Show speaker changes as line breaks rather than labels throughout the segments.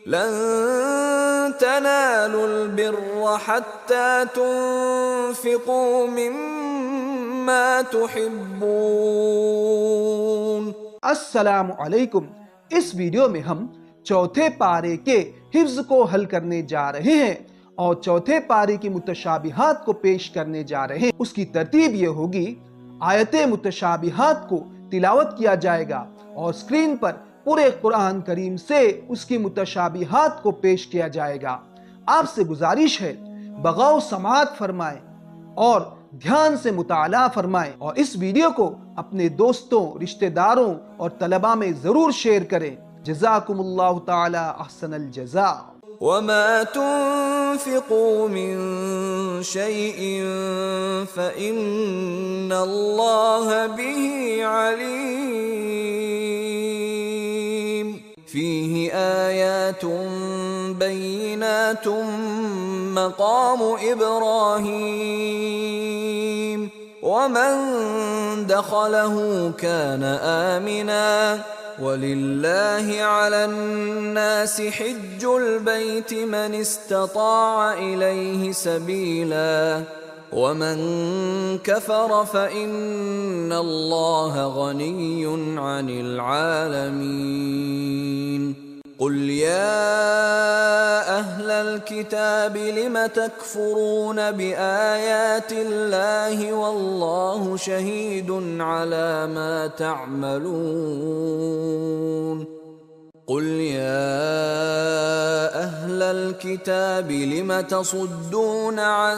لن تنالوا البر حتى تنفقوا مما تحبون।
अस्सलामु अलैकुम। इस वीडियो में हम चौथे पारे के हिफ्ज को हल करने जा रहे हैं और चौथे पारे की मुतशाबिहात को पेश करने जा रहे हैं। उसकी तरतीब ये होगी, आयते मुतशाबिहात को तिलावत किया जाएगा और स्क्रीन पर पूरे कुरान करीम से उसकी मुतशाबिहात को पेश किया जाएगा। आपसे गुजारिश है बगाव समात फरमाएं और ध्यान से मुताला फरमाएं और इस वीडियो को अपने दोस्तों, रिश्तेदारों और तलबा में जरूर शेयर करें। जज़ाकुमुल्लाहु ताला अहसनल जज़ा।
वमा तुन्फिकू मिन शैइन फ़इन्नल्लाह बिही अलीम। फीही आयातुन बय्यिनातुन मक़ामु इब्राहीम वमन दख़लहु कान आमिना वलिल्लाहि अलन्नासि हिज्जुल बैति मन इस्तताअ इलैहि सबीला वमन कफ़र फ़इन्नल्लाह गनिय्युन अनिल आलमीन। قل يا أهل الكتاب لم تكفرون بآيات الله والله شهيد على ما تعملون قل يا أهل الكتاب لم تصدون عن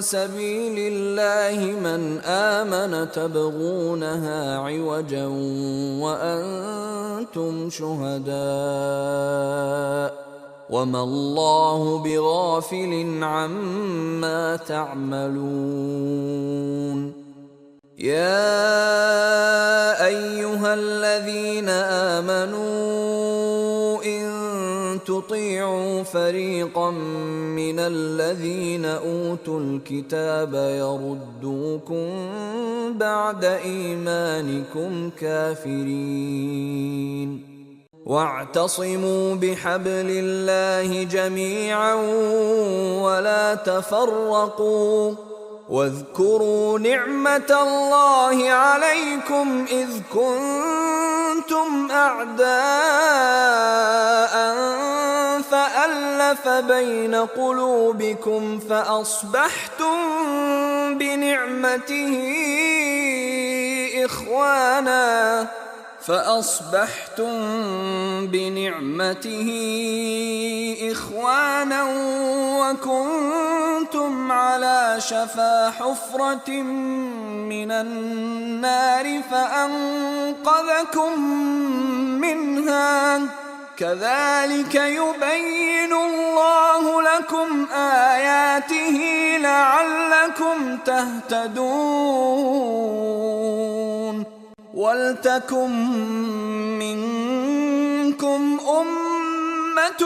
سبيل الله من آمن تبغونها عوجا وأنتم شهداء وما الله بغافل عما تعملون يا أيها الذين آمنوا إن تطيعوا فريقا من الذين أوتوا الكتاب يردوكم بعد إيمانكم كافرين واعتصموا بحبل الله جميعا ولا تفرقوا واذكروا نعمة الله عليكم إذ كنتم أعداء فألف بين قلوبكم فأصبحتم بنعمته إخوانا وكنتم على شفا حفرة من النار فأنقذكم منها كذلك يبين الله لكم آياته لعلكم تهتدون ولتكن منكم أمة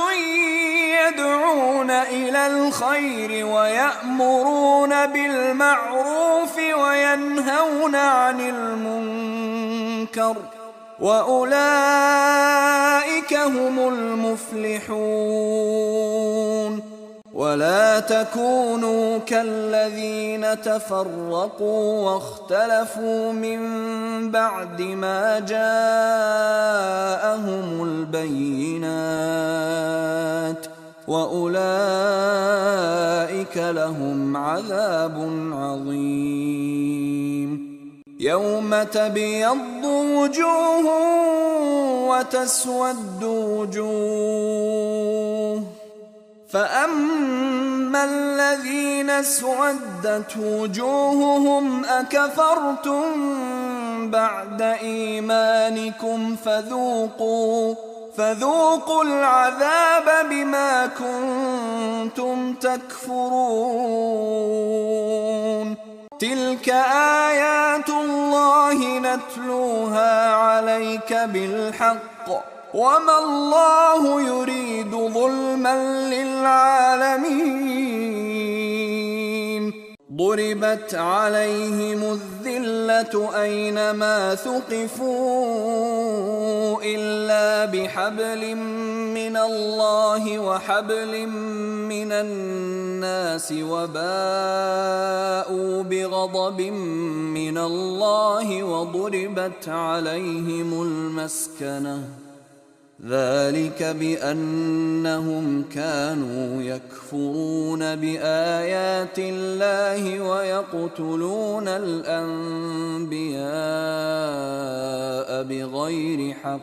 يدعون إلى الخير ويأمرون بالمعروف وينهون عن المنكر وأولئك هم المفلحون ولا تكونوا كالذين تفرقوا واختلفوا من بعد ما جاءهم البينات وأولئك لهم عذاب عظيم يوم تبيض وجوه وتسود وجوه فأما الذين اسودت وجوههم أكفرتم بعد إيمانكم فذوقوا العذاب بما كنتم تكفرون تلك آيات الله نتلوها عليك بالحق وما الله يريد ظلما للعالمين ضربت عليهم الذلة أينما ثقفوا إلا بحبل من الله وحبل من الناس وباءوا بغضب من الله وضربت عليهم المسكنة ذلك بأنهم كانوا يكفرون بآيات الله ويقتلون الأنبياء بغير حق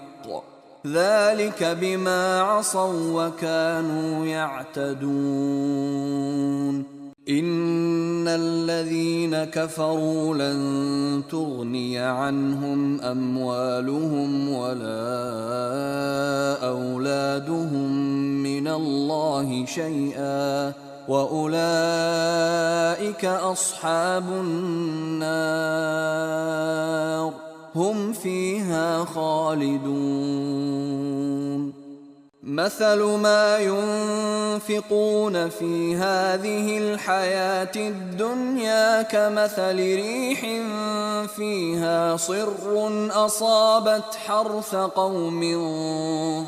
ذلك بما عصوا وكانوا يعتدون إن الذين كفروا لن تغني عنهم أموالهم ولا أولادهم من الله شيئا وأولئك أصحاب النار هم فيها خالدون مثل ما ينفقون في هذه الحياة الدنيا كمثل ريح فيها صر أصابت حرث قوم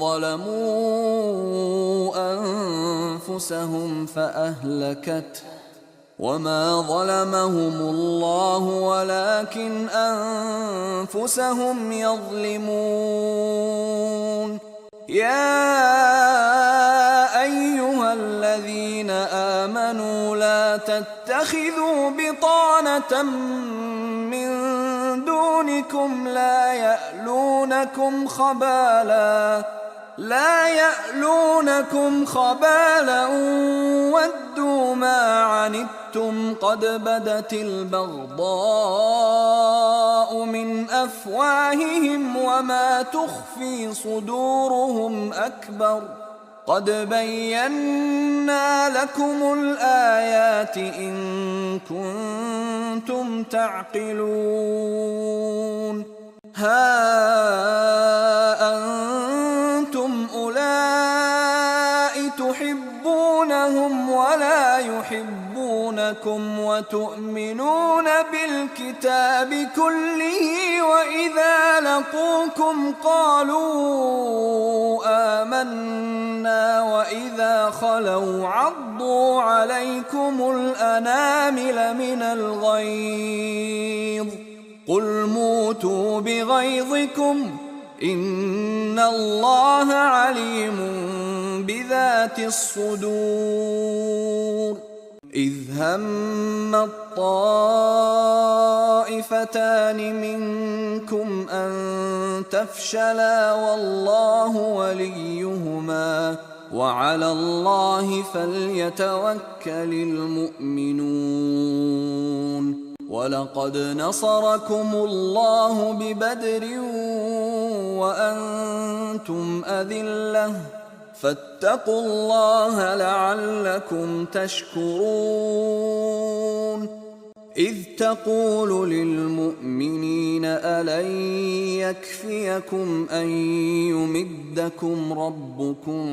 ظلموا أنفسهم فأهلكته وما ظلمهم الله ولكن أنفسهم يظلمون يا أيها الذين آمنوا لا تتخذوا بطانة من دونكم لا يألونكم خبالا ودوا ما عنتم قد بدت البغضاء من أفواههم وما تخفي صدورهم أكبر قد بينا لكم الآيات إن كنتم تعقلون ها أنتم أولئك تحبونهم ولا يحبونكم وتؤمنون بالكتاب كله وإذا لقوكم قالوا آمنا وإذا خلوا عضوا عليكم الأنامل من الغيظ قل موتوا بغيظكم إن الله عليم بذات الصدور إذ هم الطائفتان منكم أن تفشلا والله وليهما وعلى الله فليتوكل المؤمنون ولقد نصركم الله ببدر وأنتم أذلة فاتقوا الله لعلكم تشكرون إذ تقول للمؤمنين ألن يكفيكم أن يمدكم ربكم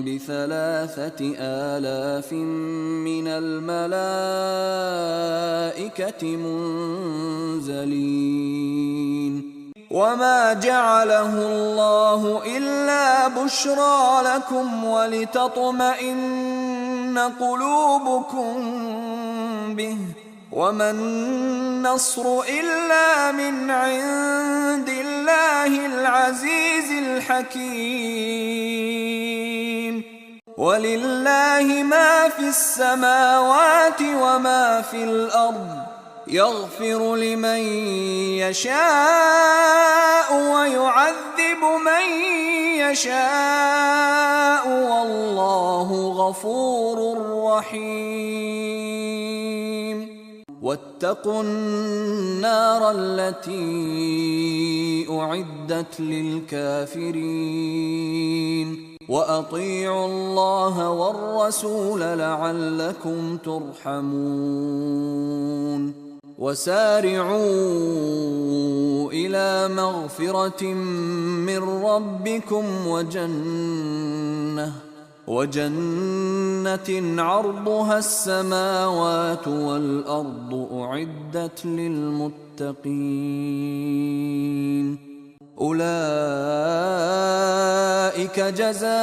ب3,000 من الملائكة منزلين وما جعله الله إلا بشرى لكم ولتطمئن قلوبكم به وما النصر إلا من عند الله العزيز الحكيم ولله ما في السماوات وما في الأرض يغفر لمن يشاء ويعذب من يشاء والله غفور رحيم واتقوا النار التي أعدت للكافرين وأطيعوا الله والرسول لعلكم ترحمون وسارعوا إلى مغفرة من ربكم وجنة عرضها السماوات والأرض أعدت للمتقين أولئك جزاؤهم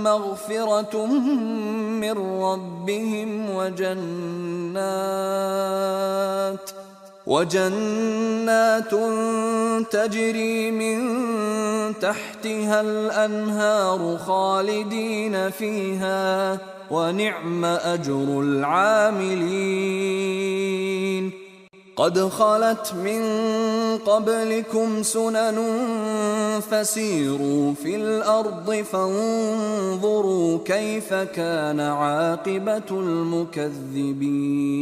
مغفرة من ربهم وجنات تجري من تحتها الأنهار خالدين فيها ونعم أجر العاملين قد خلت من قبلكم سنن فسيروا في الأرض فانظروا كيف كان عاقبة المكذبين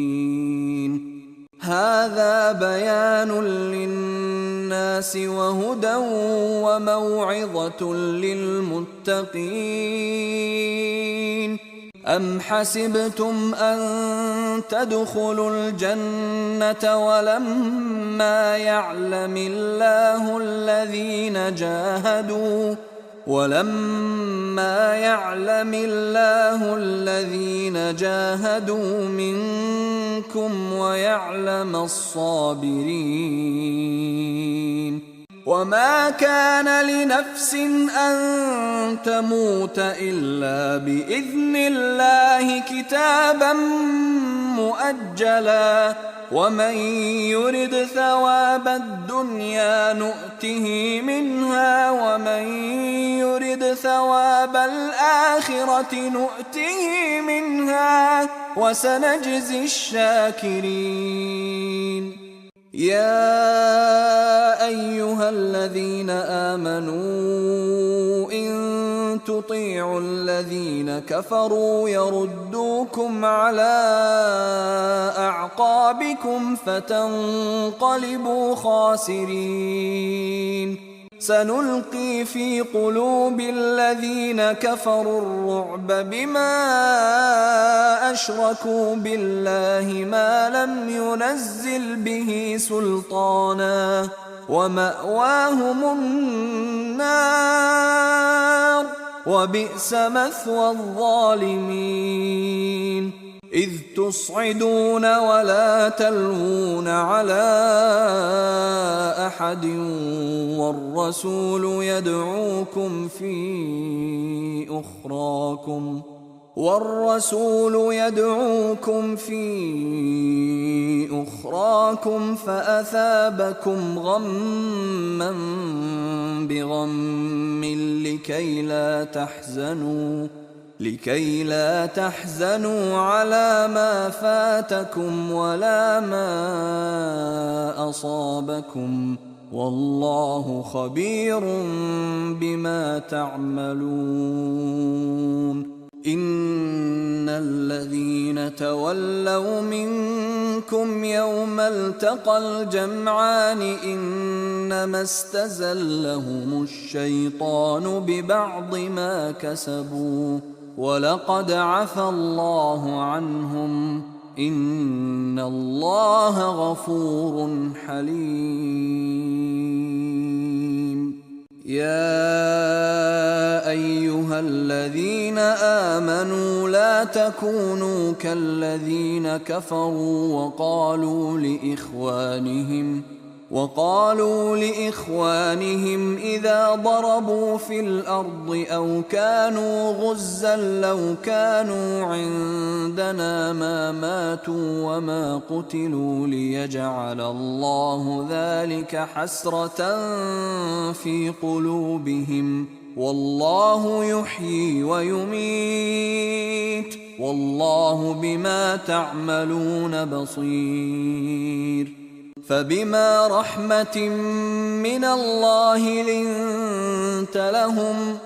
هذا بيان للناس وهدى وموعظة للمتقين أم حسبتم أن تدخلوا الجنة ولما يعلم الله الذين جاهدوا منكم ويعلم الصابرين وما كان لنفس أن تموت إلا بإذن الله كتابا مؤجلا ومن يرد ثواب الدنيا نؤته منها ومن يرد ثواب الآخرة نؤته منها وسنجزي الشاكرين يا أيها الذين آمنوا إن تطيعوا الذين كفروا يردوكم على أعقابكم فتنقلبوا خاسرين سنلقي في قلوب الذين كفروا الرعب بما أشركوا بالله ما لم ينزل به سلطانا ومأواهم النار وبئس مثوى الظالمين إذ تصعدون ولا تلوون على أحد والرسول يدعوكم في أخراكم فأثابكم غما بغم لكي لا تحزنوا على ما فاتكم ولا ما أصابكم والله خبير بما تعملون إن الذين تولوا منكم يوم التقى الجمعان إنما استزلهم الشيطان ببعض ما كسبوا ولقد عفى الله عنهم إن الله غفور حليم يا أيها الذين آمنوا لا تكونوا كالذين كفروا وقالوا لإخوانهم إذا ضربوا في الأرض أو كانوا غزا لو كانوا عندنا ما ماتوا وما قتلوا ليجعل الله ذلك حسرة في قلوبهم والله يحيي ويميت والله بما تعملون بصير فبما رحمة من الله لنت لهم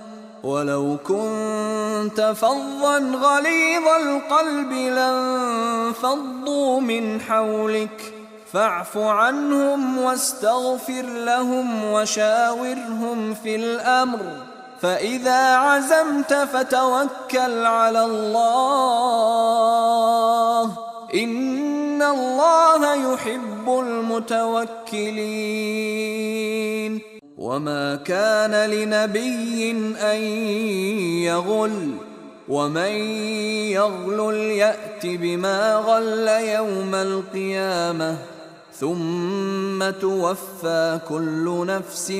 ولو كنت فظا غليظ القلب لانفضوا من حولك فاعف عنهم واستغفر لهم وشاورهم في الأمر فإذا عزمت فتوكل على الله إن الله يحب المتوكلين وما كان لنبي أن يغل ومن يغلل يأت بما غل يوم القيامة ثم توفى كل نفس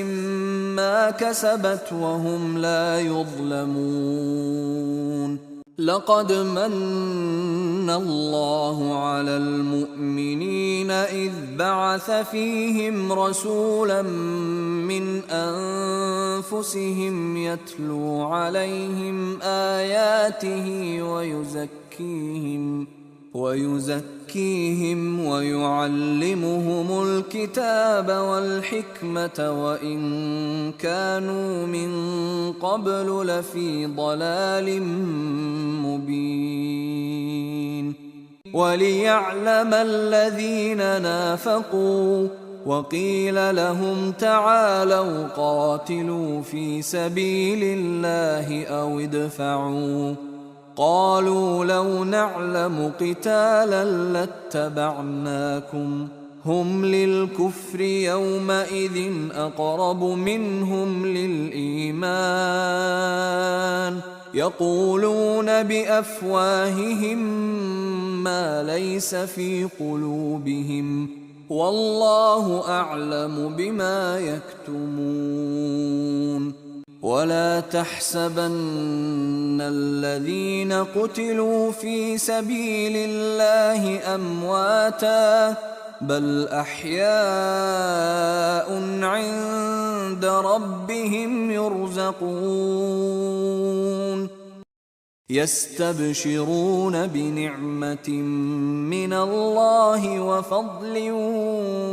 ما كسبت وهم لا يظلمون. لقد من الله على المؤمنين إذ بعث فيهم رسولا من أنفسهم يتلو عليهم آياته ويزكيهم ويعلمهم الكتاب والحكمة وإن كانوا من قبل لفي ضلال مبين. وليعلم الذين نافقوا وقيل لهم تعالوا قاتلوا في سبيل الله أو ادفعوا قالوا لو نعلم قتالا لاتبعناكم هم للكفر يومئذ أقرب منهم للإيمان يقولون بأفواههم ما ليس في قلوبهم والله أعلم بما يكتمون. ولا تحسبن الذين قتلوا في سبيل الله أمواتا بل أحياء عند ربهم يرزقون يستبشرون بنعمة من الله وفضل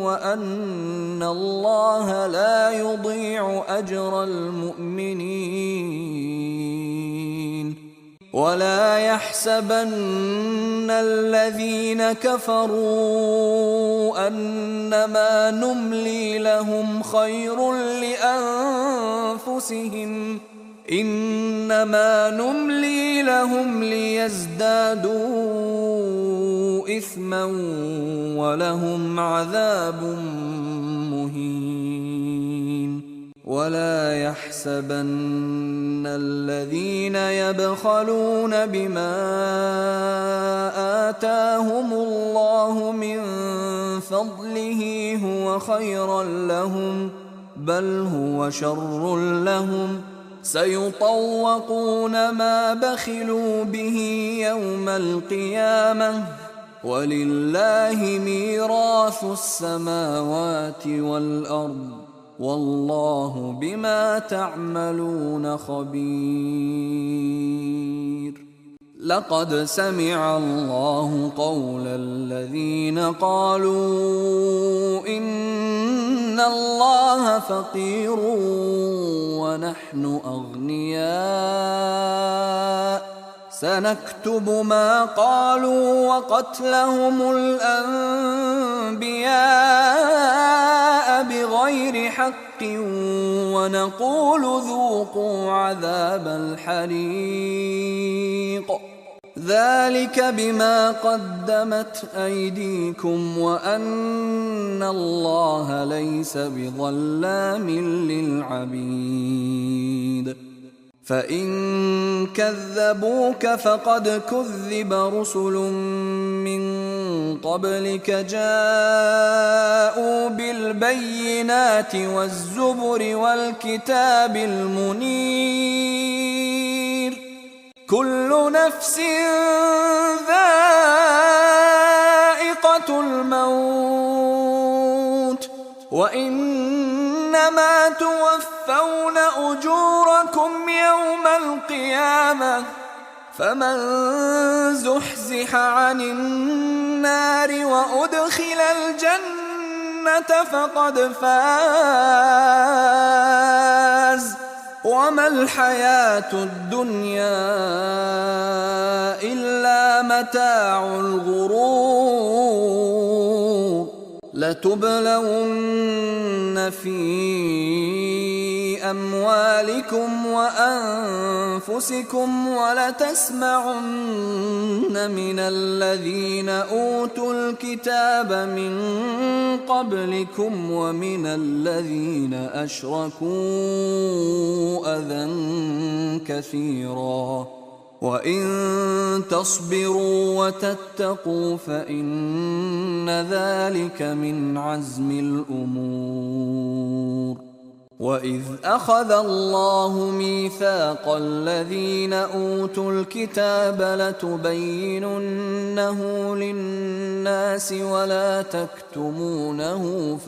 وأن الله لا يضيع أجر المؤمنين. ولا يحسبن الذين كفروا أنما نملي لهم خير لأنفسهم إنما نملي لهم ليزدادوا إثما ولهم عذاب مهين. ولا يحسبن الذين يبخلون بما آتاهم الله من فضله هو خيرا لهم بل هو شر لهم سيطوقون ما بخلوا به يوم القيامة ولله ميراث السماوات والأرض والله بما تعملون خبير. لقد سمع الله قول الذين قالوا إن الله فقير ونحن أغنياء سنكتب ما قالوا وقتلهم الأنبياء بغير حق ونقول ذوقوا عذاب الحريق ذلك بما قدمت أيديكم وأن الله ليس بظلام للعبيد. فإن كذبوك فقد كذب رسل من قبلك جاءوا بالبينات والزبر والكتاب المنير كل نفس ذائقة الموت وإنما توفون أجوركم يوم القيامة فمن زحزح عن النار وأدخل الجنة فقد فاز وما الحياة الدنيا إلا متاع الغرور. لتبلون في أموالكم أنفسكم ولتسمعن من الذين أوتوا الكتاب من قبلكم ومن الذين أشركوا أذى كثيرا وإن تصبروا وتتقوا فإن ذلك من عزم الأمور. وإذ أخذ الله ميثاق الذين أوتوا الكتاب لتبيننه للناس ولا تكتمونه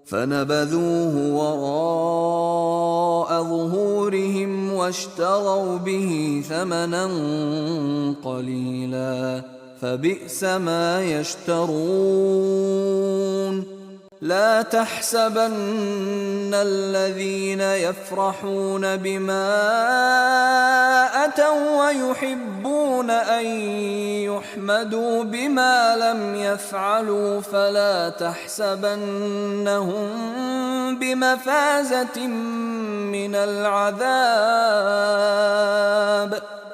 فنبذوه وراء ظهورهم واشتروا به ثمنا قليلا فبئس ما يشترون. لا تحسبن الذين يفرحون بما أتوا ويحبون أن يحمدوا بما لم يفعلوا فلا تحسبنهم بمفازة من العذاب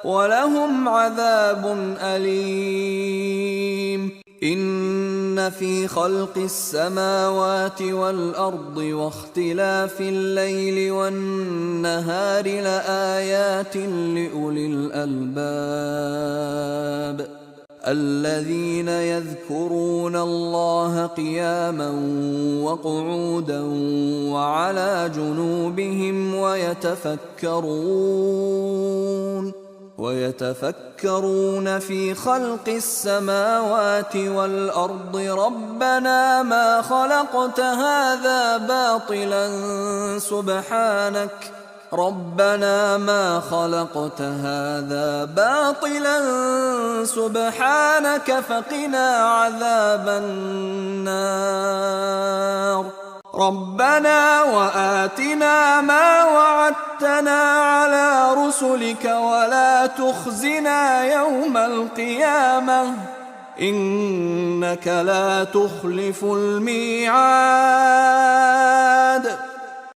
ولهم عذاب أليم. إن في خلق السماوات والأرض واختلاف الليل والنهار لآيات لأولي الألباب الذين يذكرون الله قياما وقعودا وعلى جنوبهم ويتفكرون في خلق السماوات والأرض ربنا ما خلقت هذا باطلا سبحانك فقنا عذاب النار. ربنا وآتنا ما وعدتنا على رسلك ولا تخزنا يوم القيامة إنك لا تخلف الميعاد.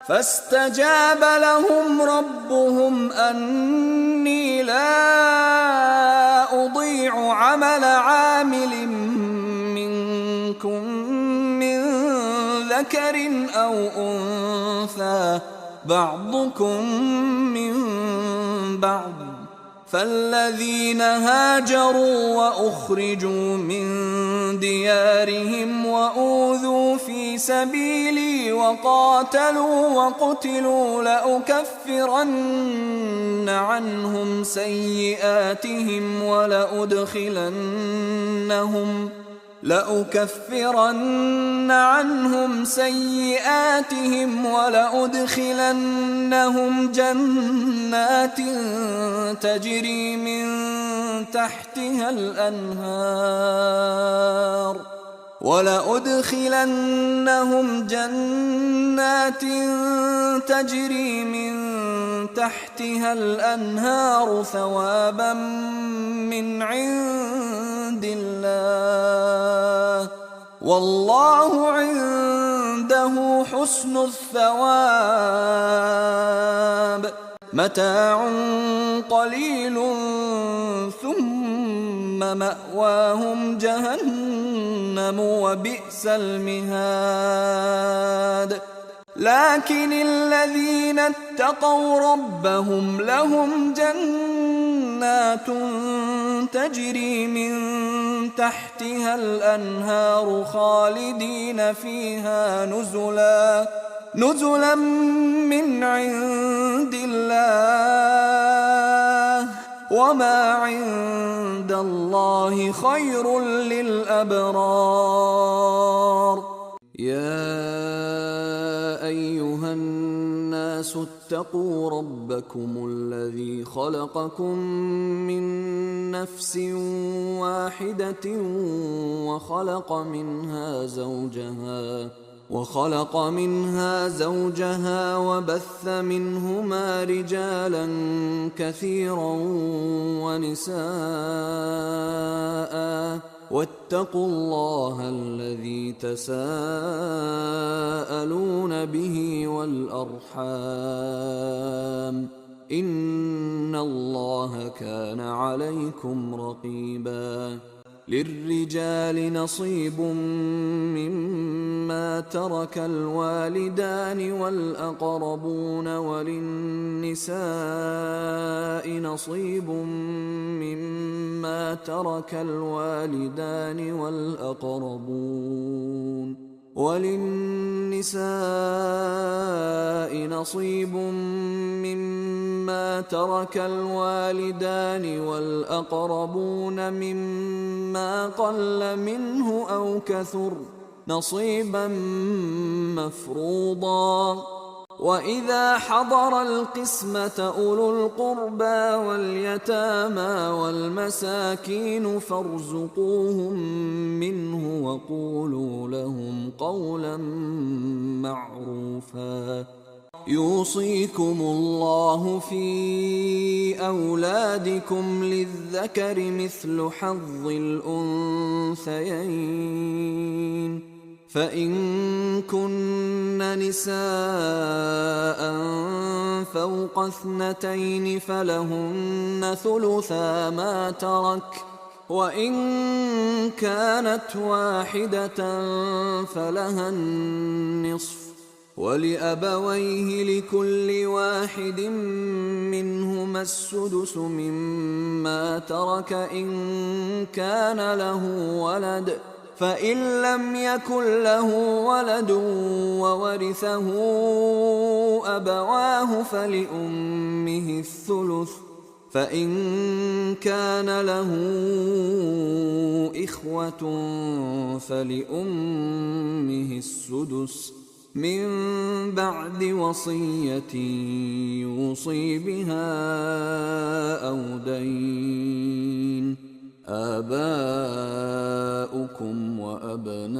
فاستجاب لهم ربهم أني لا أضيع عمل عامل منكم من ذكر أو أنثى بعضكم من بعض فالذين هاجروا وأخرجوا من ديارهم وأوذوا في سبيلي وقاتلوا وقتلوا لأكفرن عنهم سيئاتهم ولأدخلنهم جنات تجري من تحتها الأنهار ثوابا من عند الله والله عنده حسن الثواب. متاع قليل ثم مأواهم جهنم وبئس المهاد. لكن الذين اتقوا ربهم لهم جنات تجري من تحتها الأنهار خالدين فيها نزلا من عند الله وما عند الله خير للأبرار. يا أيها الناس اتقوا ربكم الذي خلقكم من نفس واحدة وخلق منها زوجها وبث منهما رجالا كثيرا ونساء واتقوا الله الذي تساءلون به والأرحام إن الله كان عليكم رقيبا. للرجال نصيب مما ترك الوالدان والأقربون، وللنساء نصيب مما ترك الوالدان والأقربون مما قل منه أو كثر نصيبا مفروضا. وإذا حضر القسمة أولو القربى واليتامى والمساكين فارزقوهم منه وقولوا لهم قولا معروفا. يوصيكم الله في أولادكم للذكر مثل حظ الأنثيين، فإن كن نساء فوق 2 فلهن ثلثا ما ترك، وإن كانت واحدة فلها النصف، ولأبويه لكل واحد منهما السدس مما ترك إن كان له ولد، فإن لم يكن له ولد وورثه أبواه فلأمه الثلث، فإن كان له إخوة فلأمه السدس من بعد وصية يوصي بها أو دين. آباؤكم وأبناؤكم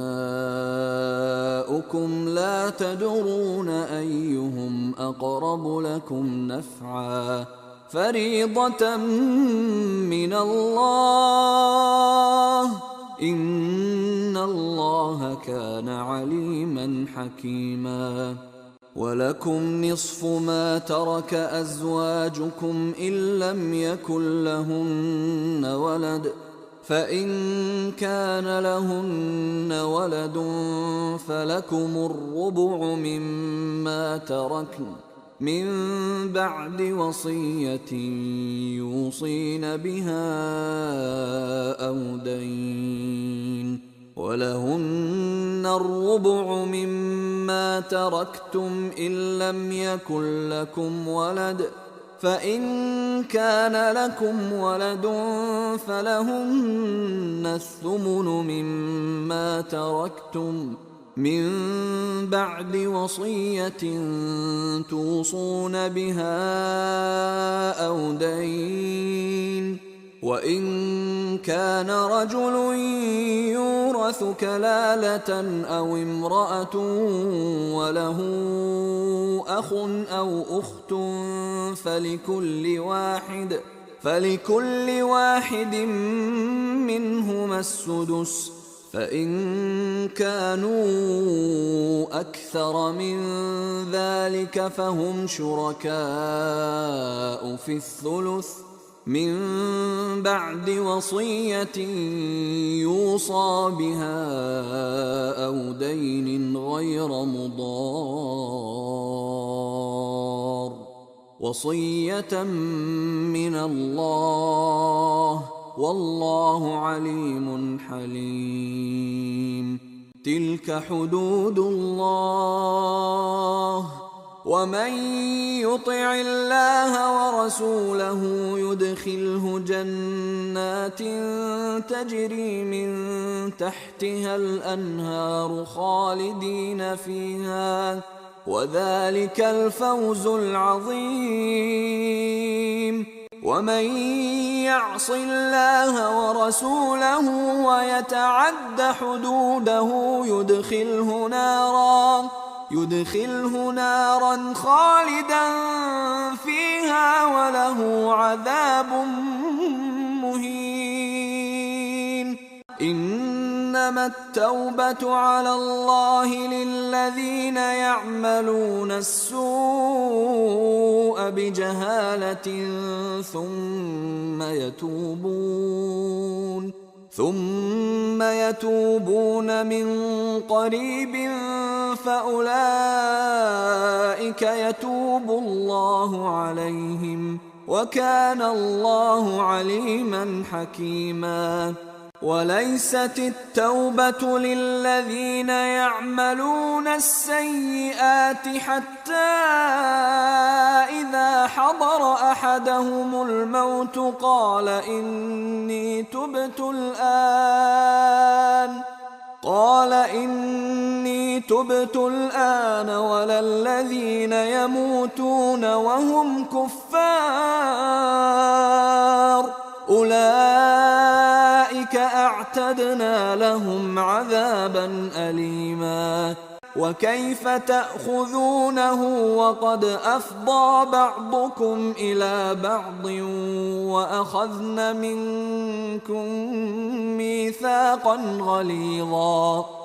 لا تدرون أيهم أقرب لكم نفعا، فريضة من الله، إن الله كان عليما حكيما. ولكم نصف ما ترك أزواجكم إن لم يكن لهن ولد، فإن كان لهن ولد فلكم الربع مما تركن من بعد وصية يوصين بها أو دين، ولهن الربع مما تركتم إن لم يكن لكم ولد، فإن كان لكم ولد فلهن الثمن مما تركتم من بعد وصية توصون بها أو دين. وإن كان رجل يورث كلالة أو امرأة وله أخ أو أخت فلكل واحد منهما السدس، فإن كانوا أكثر من ذلك فهم شركاء في الثلث من بعد وصية يوصى بها أو دين غير مضار، وصية من الله، والله عليم حليم. تلك حدود الله، ومن يطع الله ورسوله يدخله جنات تجري من تحتها الأنهار خالدين فيها، وذلك الفوز العظيم. ومن يعص الله ورسوله ويتعد حدوده يدخله نارا خالدا فيها وله عذاب مهين. إنما التوبة على الله للذين يعملون السوء بجهالة ثم يتوبون من قريب فأولئك يتوب الله عليهم وكان الله عليما حكيما. وليست التوبة للذين يعملون السيئات حتى إذا حضر أحدهم الموت قال إني تبت الآن ولا الذين يموتون وهم كفار أولئك أعتدنا لهم عذابا أليما. وكيف تأخذونه وقد أفضى بعضكم إلى بعض وأخذن منكم ميثاقا غليظا